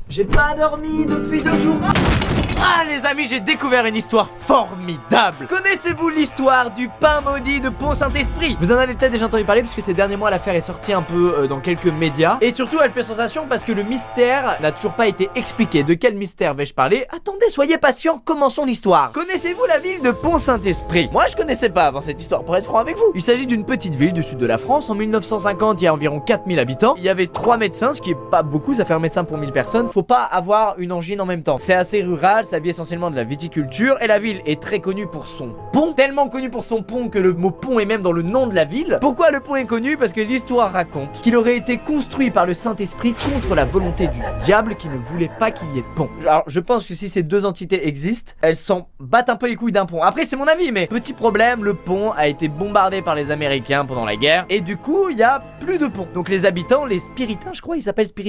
J'ai pas dormi depuis 2 jours. Ah les amis, j'ai découvert une histoire formidable. Connaissez-vous l'histoire du pain maudit de Pont-Saint-Esprit? Vous en avez peut-être déjà entendu parler puisque ces derniers mois l'affaire est sortie un peu dans quelques médias. Et surtout elle fait sensation parce que le mystère n'a toujours pas été expliqué. De quel mystère vais-je parler? Attendez, soyez patients, commençons l'histoire. Connaissez-vous la ville de Pont-Saint-Esprit? Moi je connaissais pas avant cette histoire, pour être franc avec vous. Il s'agit d'une petite ville du sud de la France. En 1950 il y a environ 4000 habitants. Il y avait 3 médecins, ce qui est pas beaucoup, ça fait un médecin pour 1000 personnes. Faut pas avoir une angine en même temps. C'est assez rural, ça vit essentiellement de la viticulture. Et la ville est très connue pour son pont. Tellement connue pour son pont que le mot pont est même dans le nom de la ville. Pourquoi le pont est connu? Parce que l'histoire raconte qu'il aurait été construit par le Saint-Esprit contre la volonté du diable qui ne voulait pas qu'il y ait de pont. Alors je pense que si ces deux entités existent, elles s'en battent un peu les couilles d'un pont. Après c'est mon avis, mais petit problème, le pont a été bombardé par les Américains pendant la guerre. Et du coup il y a plus de pont. Donc les habitants, les spiritains, je crois ils s'appellent spiritiens.